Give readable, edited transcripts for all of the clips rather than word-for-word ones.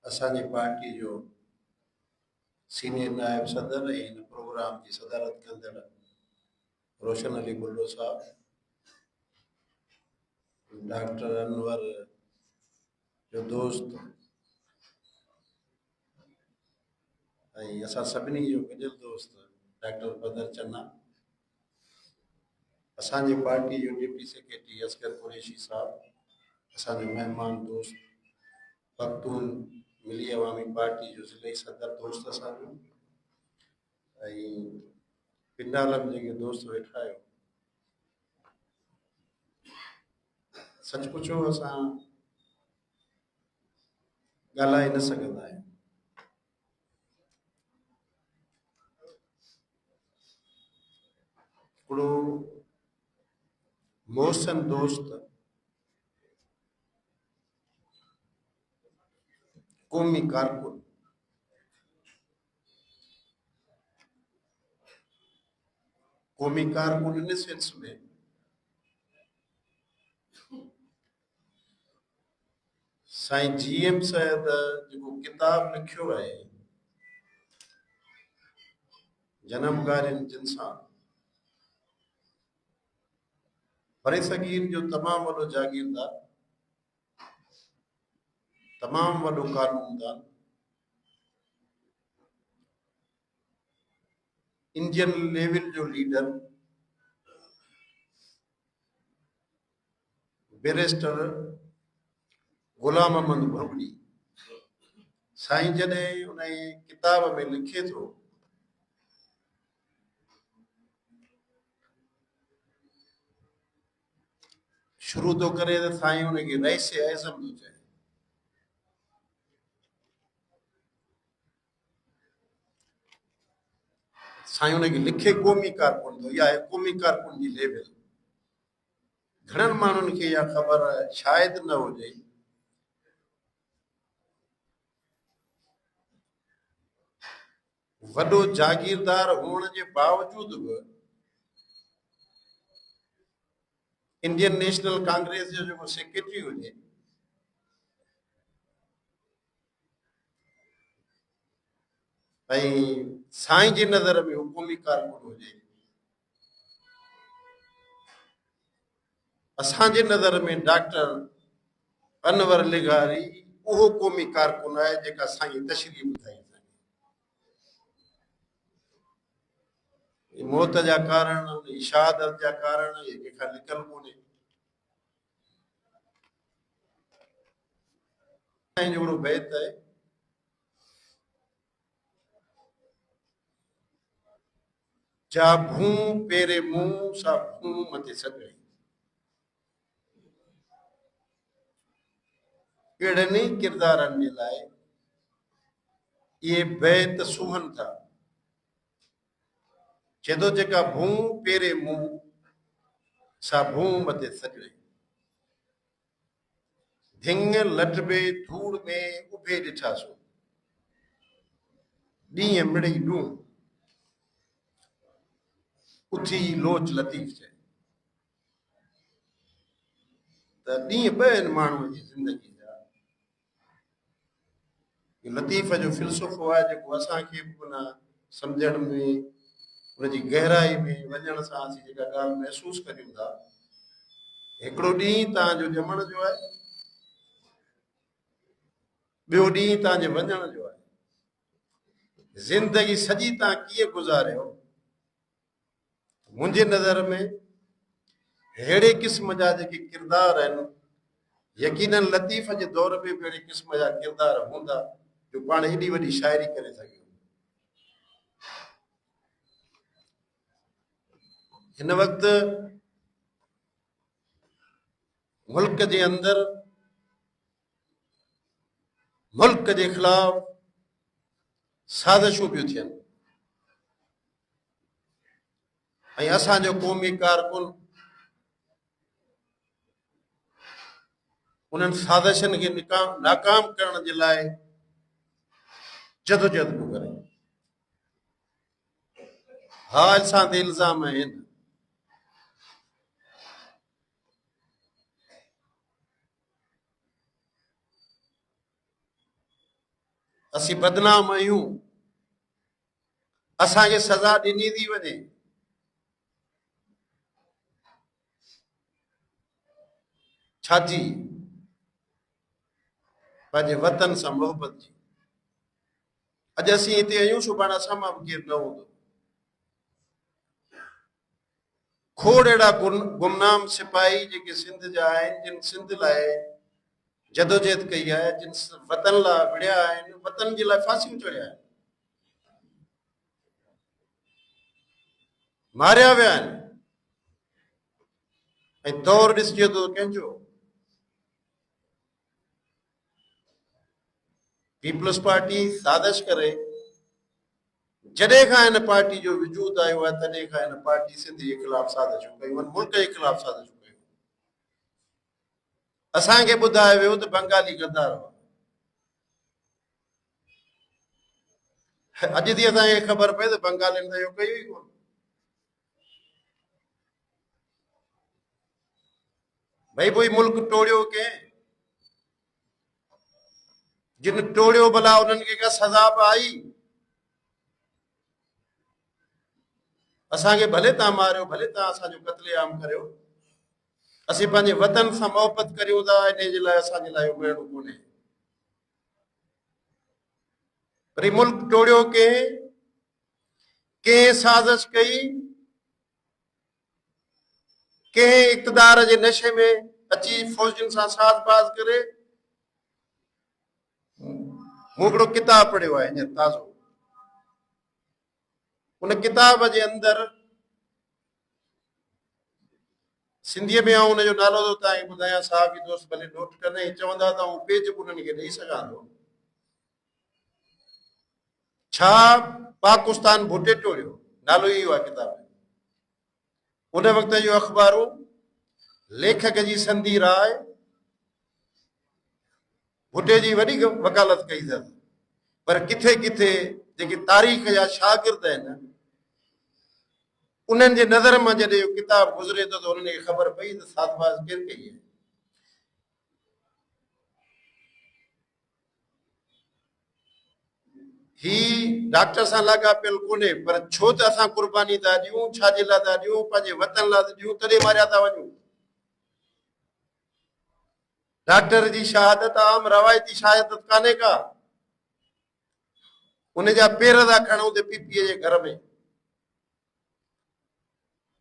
असांजी पार्टी जो सीनियर नायब सदर इन प्रोग्राम की सदारत कंदड़ रोशन अली बुल्लो साहब, डॉक्टर अनवर जो दोस्त असां सभिनी जो गॾियल दोस्त डॉक्टर बदर चन्ना, असांजी पार्टी जो डिप्टी सेक्रेटरी असगर कुरैशी साहब, असांजो मेहमान दोस्त पख्तून मिली अवामी पार्टी जो ज़िले सदर दोस्त असांजो पिंडाल में जेके दोस्त वेठा आहियो, सच पुछो असां ॻाल्हाए न सघंदा आहियूं। हिकिड़ो मोहसिन दोस्त क़ौमी कारकुन इन सेंस में साईं GM साहिब जेको किताब लिखियो आहे जनमगारियुनि जिन सां बरे सगीर जो तमामु वॾो जागीरदार, तमामु वॾो कानूनदान, इंडियन लेवल जो लीडर, बैरिस्टर गुलाम अहमद भुरबड़ी साईं जॾहिं उन किताब में लिखे थो शुरू तो करे त साईं उनखे रईस आज़म थो चए। साईं उनखे लिखे क़ौमी कारकुन थो, इहा आहे क़ौमी कारकुन जी लेवल। घणनि माण्हुनि खे इहा ख़बर शायदि न हुजे, वॾो जागीरदार हुअण जे बावजूद बि इंडियन नेशनल कांग्रेस जो जेको सेक्रेटरी हुजे, ऐं साईं जी नज़र में हुकूमी कारकुन हुजे, असांजे नज़र में डॉक्टर अनवर लिगारी उहो क़ौमी कारकुन आहे जेका साईं तशरीफ़ ॿुधाई। मौत जा कारण, शहादत जा कारण इहे कंहिंखां लिकल कोन्हे। साईं जो हिकिड़ो बैत आहे, जा भूं पेरे मुंहुं सा भूं मथे सगड़ी, अहिड़नि ई किरदारनि जे लाइ इहे बैत सुहनि था। चए थो जेका भूं पेरे मुंहुं सा भूं मथे सगड़ी, धिंग लटबे धूड़ में उभे ॾिठासो, ॾींहं मिड़ई ॾूं उथी लोच लतीफ़ चए। त ॾींहं ॿ आहिनि माण्हूअ जी ज़िंदगी जा। लतीफ़ जो फिलसफ़ो आहे जेको असांखे बि न सम्झण में, उनजी गहराई में वञण सां असीं जेका ॻाल्हि महसूस करियूं था, हिकिड़ो ॾींहुं तव्हांजो ॼमण जो आहे, ॿियो ॾींहुं तव्हांजे वञण जो आहे। ज़िंदगी सॼी तव्हां कीअं गुज़ारियो, मुंहिंजे नज़र में अहिड़े क़िस्म जा जेके किरदार आहिनि, यकीनन लतीफ़ जे दौर में बि अहिड़े क़िस्म जा किरदार हूंदा जो पाण हेॾी वॾी शाइरी करे सघियो। हिन वक़्तु मुल्क जे अंदरि मुल्क जे ख़िलाफ़ साज़िशूं पियूं थियनि, ऐं असांजो क़ौमी कारकुन उन्हनि साज़िशनि खे नाकाम करण जे लाइ जदोजहद पियो करे। हा, असां ते इल्ज़ाम आहिनि, असीं बदनाम आहियूं, असांखे सज़ा ॾिनी थी वञे। छाजी? पंहिंजे वतन सां मोहबत जी। अॼु असीं हिते आहियूं, सुभाणे असां मां बि केरु न हूंदो। खोड़ अहिड़ा गुमनाम सिपाही जेके सिंध जा आहिनि, जिन सिंध लाइ जदोजहद कई आहे, जिन वतन लाइ विढ़िया आहिनि, वतन जे लाइ फांसियूं चढ़िया आहिनि, मारिया विया आहिनि। ऐं दौर ॾिसजे थो कंहिंजो, पीपल्स पार्टी साज़िश करे जॾहिं खां हिन पार्टी जो वजूद आयो आहे, तॾहिं खां हिन पार्टी सिंध जे ख़िलाफ़ साज़िशूं कयूं आहिनि, मुल्क जे ख़िलाफ़ साज़िशूं कयूं। असांखे ॿुधायो वियो त बंगाली गद्दार हुआ। अॼु थी असांखे ख़बर पए त बंगालियुनि त इहो कयो ई कोन। भई कोई मुल्क टोड़ियो कंहिं, जिन टोड़ियो भला उन्हनि खे का सज़ा बि आई। असांखे भले तव्हां मारियो, भले तव्हां असांजो क़त्लेआम करियो, असीं पंहिंजे वतन सां मोहबत करियूं था, इन जे लाइ असांजे लाइ इहो ॿेड़ो कोन्हे। पर मुल्क टोड़ियो कंहिं, कंहिं साज़िश कई, कंहिं इक़्तिदार जे नशे में अची फौजियुनि सां साज़बाज़ करे। मूं हिकिड़ो किताब पढ़ियो आहे हींअर ताज़ो, उन किताब जे अंदरि सिंधीअ में आऊं उनजो नालो थो तव्हांखे ॿुधायां, साहबी दोस्त भले नोट कंदे, चवंदा त आऊं पेज बि उन्हनि खे ॾेई सघां थो। छा पाकिस्तान भुटे टोड़ियो, नालो इहो आहे किताब। उन वक़्त जो अख़बारूं लेखक जी संधी राय भुटे जी वॾी वकालत कई अथनि, पर किथे किथे जेके तारीख़ जा शागिर्द आहिनि, उन्हनि जे नज़र मां जॾहिं इहो किताब गुज़रे थो त उन्हनि खे ख़बर पई त साज़बाज़ केरु कई आहे। ही डॉक्टर सां लाॻापियल कोन्हे, पर छो त असां कुर्बानी था ॾियूं, छाजे लाइ था ॾियूं, पंहिंजे वतन लाइ था ॾियूं, तॾहिं मारिया था वञूं। डॉक्टर जी शहादत आम रवायती शहादत कान्हे का, उन जा पेर था खणूं त पीपीअ जे घर में।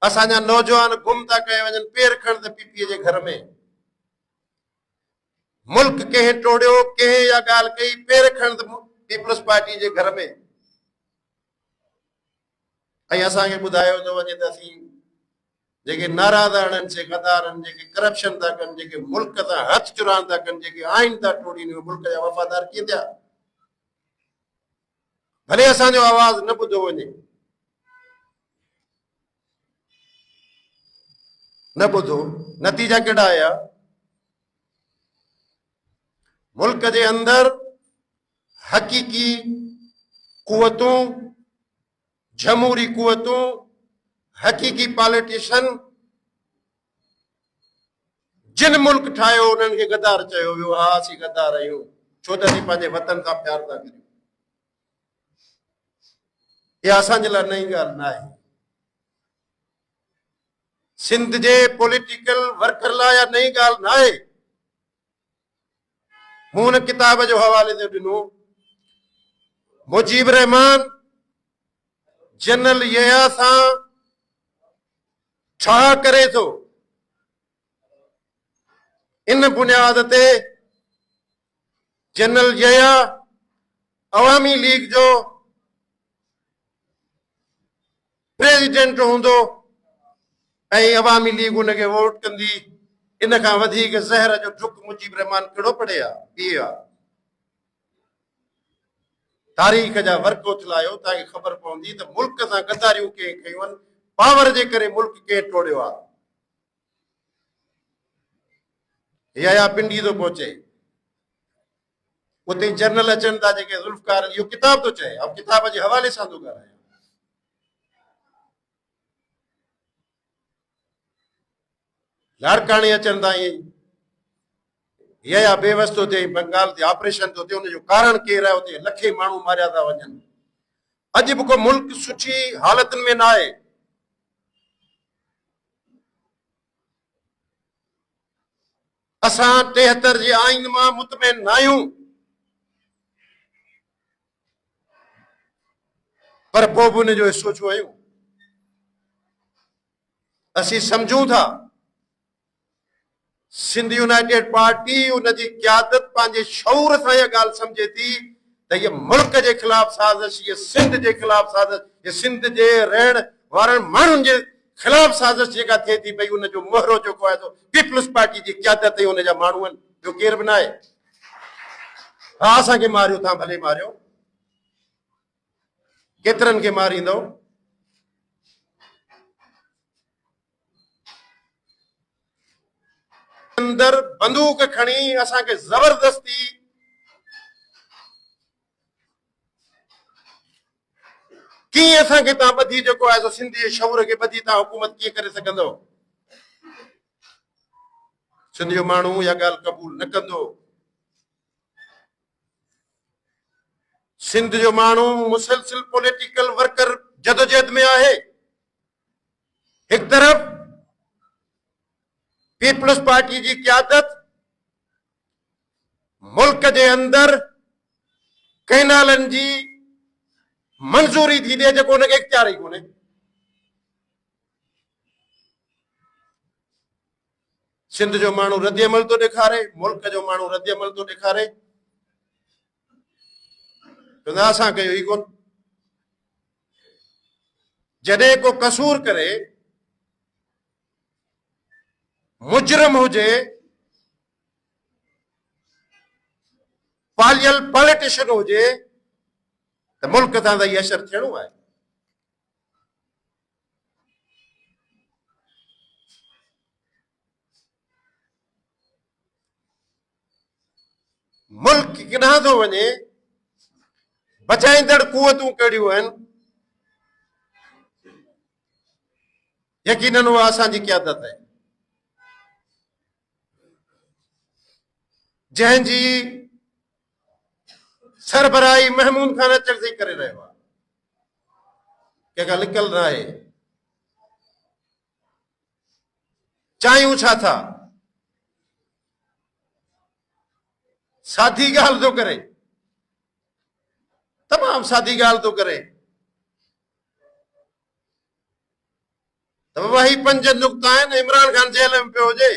असांजा नौजवान गुम था कया वञनि, पेर खण त पीपीअ जे घर में। मुल्क कंहिं टोड़ियो, कंहिं इहा ॻाल्हि कई, पेर खण त पीपल्स पार्टी जे घर में। ऐं असांखे ॿुधायो थो वञे त असीं जेके नाराज़ आहिनि से गद्दार आहिनि, जेके करप्शन था कनि, जेके मुल्क सां हथ चुरान था कनि, जेके आइन था टोड़ीनि, उहे मुल्क जा वफ़ादार कीअं थिया? भले असांजो आवाज़ न ॿुधो वञे, न ॿुधो, नतीजा कहिड़ा आया? मुल्क जे अंदरि हक़ीक़ी कुवतूं, जमहूरी कुवतूं, हक़ीक़ी पॉलिटिशियन, जिन मुल्क ठाहियो उन्हनि खे गद्दार चयो वियो। हा, असीं गद्दार आहियूं, छो त असीं पंहिंजे वतन सां प्यार था करियूं। इहा असांजे लाइ नई ॻाल्हि न आहे। सिंध जे पॉलिटिकल वर्कर लाइ इहा नई ॻाल्हि न आहे। मूं हुन किताब जो हवाले ते ॾिनो, मुजीब रहमान जनरल यया सां छा करे थो, इन बुनियाद ते जनरल यया अवामी लीग जो प्रेसिडेंट हूंदो ऐं अवामी लीग उनखे वोट कंदी। इन खां वधीक ज़हर जो ढुक मुजीब रहमान कहिड़ो पढ़े आहे, पिए आहे? तारीख़ जा वर्क उथलायो, तव्हांखे ख़बर पवंदी त मुल्क सां गद्दारियूं कंहिं कयूं आहिनि, पावर जे करे मुल्क कंहिं टोड़ियो आहे। यया पिंडी थो पहुचे, उते जनरल अचनि था जेके ज़ुल्फ़कार, इहो किताब थो चए, ऐं किताब जे हवाले सां थो ॻाल्हायां। लाड़काणे अचनि था, ईअं या बेवस थो थिए, बंगाल ते ऑपरेशन थो थिए, उनजो कारण केरु आहे? उते लखे माण्हू मारिया था वञनि। अॼु बि को मुल्क सुठी हालतुनि में न आहे। असां 73 जे आइन मां मुतमइन न आहियूं, पर पोइ बि उनजो हिसो छो आहियूं? असीं सम्झूं था सिंध यूनाइटेड पार्टी उनजी क़यादत पंहिंजे शऊर सां इहा ॻाल्हि सम्झे थी त इहा मुल्क जे ख़िलाफ़ साज़िश, इहा सिंध जे ख़िलाफ़ साज़िश, इहा सिंध जे रहण वारनि माण्हुनि जे ख़िलाफ़ साज़िश जेका थिए थी पई, उनजो मोहरो जेको आहे पीपल्स पार्टी जी क़यादत ऐं उनजा माण्हू आहिनि, ॿियो केर बि न आहे। हा, असांखे मारियो, तव्हां भले मारियो, केतिरनि खे मारींदव? अंदर बंदूक खणी असांखे ज़बरदस्ती कीअं असांखे तव्हां ॿधी जेको आहे सिंधी जे शऊर खे ॿधी तव्हां हुकूमत कीअं करे सघंदव? सिंध जो माण्हू इहा ॻाल्हि क़बूल न कंदो। सिंध जो माण्हू मुसलसिल पॉलिटिकल वर्कर जदोजहद में आहे। एक तरफ पीपल्स पार्टी की क़यादत मुल्क के अंदर कैनालन जी मंजूरी थी ॾिए जेको उनखे इख्तियार ई कोन्हे। सिंध जो माण्हू रद्द अमल तो ॾेखारे, मुल्क जो माण्हू रद्द अमल तो ॾेखारे, असां कयो ई कोन। जॾहिं को कसूर करे, मुजरिम हुजे, पालियल पॉलिटिशियन हुजे, त मुल्क तां त इहो असर थियणो आहे। मुल्क किथां थो वञे, बचाईंदड़ कुवतूं कहिड़ियूं आहिनि? यकीनन उहा असांजी क़यादत आहे, जंहिंजी सरबराही महमूद खान अचरज़ई करे रहियो आहे, कंहिंखां लिकल न आहे। चाहियूं छा था? सादी ॻाल्हि थो करे, तमामु सादी ॻाल्हि थो करे त बाबा ही 5 नुक़्ता आहिनि, इमरान खान जेल में पियो हुजे,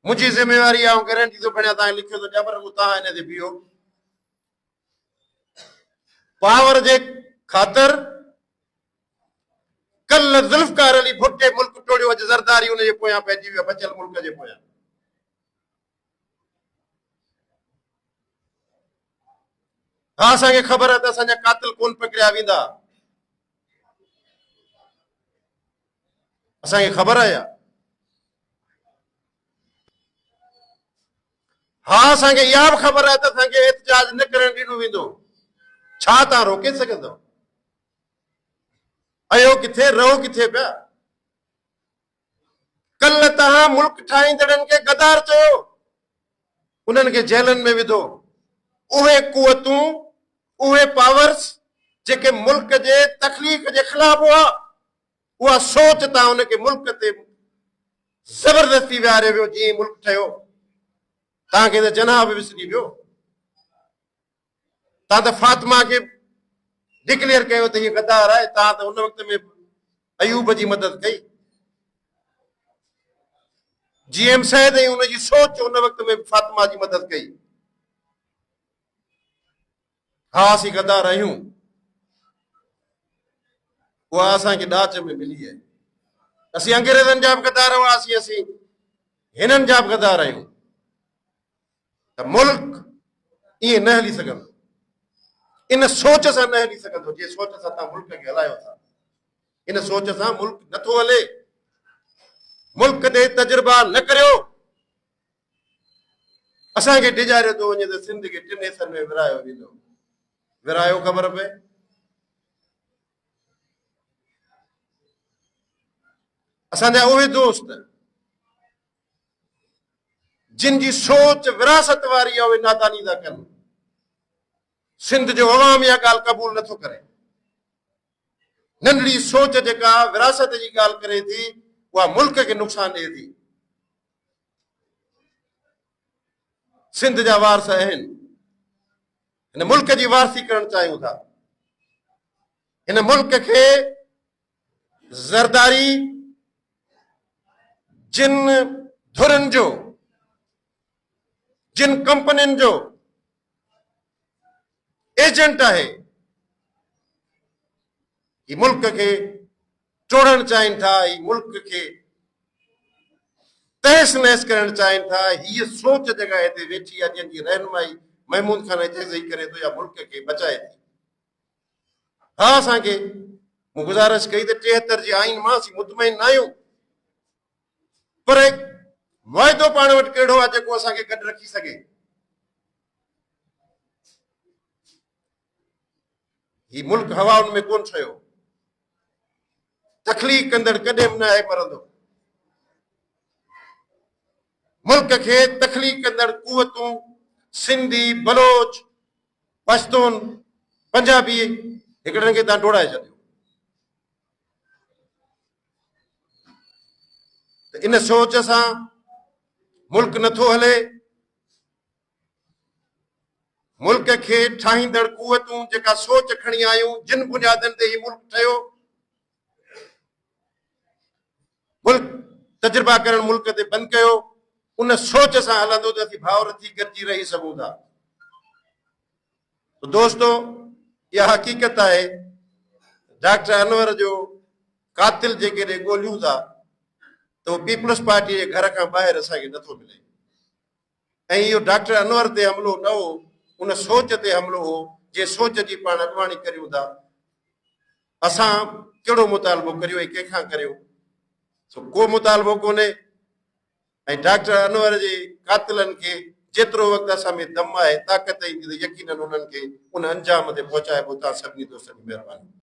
मुंहिंजी ज़िमेवारी आहे, गारंटी थो खणियां, तव्हां लिखियो थो ॾियां, पर तव्हां हिन ते बीहो। पावर जे ख़ातिर कल ज़ुल्फ़कार अली भुट्टे मुल्क टोड़ियो, अॼु ज़रदारी उनजे पोयां पइजी वियो, बचियल मुल्क जे पोयां। हा, असांखे ख़बर आहे त असांजा कातिल कोन पकड़िया वेंदा, असांखे ख़बर आहे। हा, असांखे इहा बि ख़बर आहे त असांखे एहतजाज न करण ॾिनो वेंदो। छा तव्हां रोके सघंदव? आयो किथे, रहो किथे पिया? कल तव्हां मुल्क ठाहींदड़नि खे गदार चयो, उन्हनि खे जेलनि में विधो। उहे कुवतूं, उहे पावर्स जेके मुल्क जे तकलीफ़ जे ख़िलाफ़ हुआ, उहा सोच तव्हां उनखे मुल्क ते ज़बरदस्ती विहारे वियो, जीअं मुल्क ठहियो। तव्हांखे त जनाब विसरी वियो। तव्हां त फातिमा खे डिक्लेयर कयो त हीअ गद्दार आहे, तव्हां त उन वक़्त में अयूब जी मदद कई। जीएम सैद ऐं उनजी सोच उन वक़्त में फातिमा जी मदद कई। हा, असीं गद्दार आहियूं, उहा असांखे ॾाच में मिली आहे। असीं अंग्रेज़नि जा बि गद्दार हुआसीं, असीं हिननि जा बि गद्दार आहियूं। त मुल्क ईअं न हली सघंदो, इन सोच सां न हली सघंदो जीअं सोच सां तव्हां मुल्क खे हलायो था। इन सोच सां मुल्क नथो हले। मुल्क ते तजुर्बा न करियो। असांखे डिॼारियो थो वञे त सिंध खे 3 हिसनि में विरायो वेंदो। विरायो ख़बर पए? असांजा उहे दोस्त जिन जी सोच विरासत वारी आहे उहे नादानी था कनि। सिंध जो अवाम इहा ॻाल्हि क़बूल नथो करे। नंढड़ी सोच जेका विरासत जी ॻाल्हि करे थी उहा मुल्क खे नुक़सान ॾिए थी। सिंध जा वारस आहिनि, हिन मुल्क जी वारसी करणु चाहियूं था। हिन मुल्क खे ज़रदारी जिन धुरनि जो, जिन कंपनियुनि जो एजेंट आहे, ही मुल्क खे टोड़णु चाहिनि था, ही मुल्क खे तहस नहस करणु चाहिनि था। हीअ सोच जेका हिते वेठी आहे, जंहिंजी रहनुमाई महमूद खान एजाज़ी करे थो, या मुल्क खे बचाए थी। हा, असांखे मूं गुज़ारिश कई त 73 जी आइन मां असीं मुतमइन न आहियूं, पर वाइदो पाण वटि कहिड़ो आहे जेको असांखे गॾु रखी सघे। ही मुल्क हवाउनि में कोन ठहियो। तखलीक़ कंदड़ कॾहिं बि न आहे मरंदो। मुल्क खे तखलीक़ कंदड़ कुवतूं सिंधी, बलोच, पश्तून, पंजाबी हिकिड़नि खे तव्हां डोड़ाए छॾियो। त इन सोच सां मुल्क नथो हले। मुल्क खे ठाहींदड़ कुवतूं जेका सोच खणी आयूं, जिन बुनियादनि ते ही मुल्क ठहियो, मुल्क तजुर्बा करण मुल्क ते बंदि कयो, उन सोच सां हलंदो त असीं भाउर थी गॾिजी रही सघूं था। तो दोस्तो, इहा हक़ीक़त आहे। डॉक्टर अनवर जो कातिल जेके ॻोल्हियूं था त उहो पीपल्स पार्टी जे घर खां ॿाहिरि असांखे नथो मिले। ऐं इहो डॉक्टर अनवर ते हमिलो न हो, उन सोच ते हमिलो हो जे सोच जी पाण अॻुवाणी करियूं था। असां कहिड़ो मुतालबो करियो ऐं कंहिंखां करियो? को मुतालबो कोन्हे। ऐं डॉक्टर अनवर जे कातिलनि खे जेतिरो वक़्तु असां में दम आहे, ताक़त ईंदी त यकीनन उन्हनि खे उन अंजाम ते पहुचाइबो। तव्हां सभिनी दोस्तनि जी महिरबानी।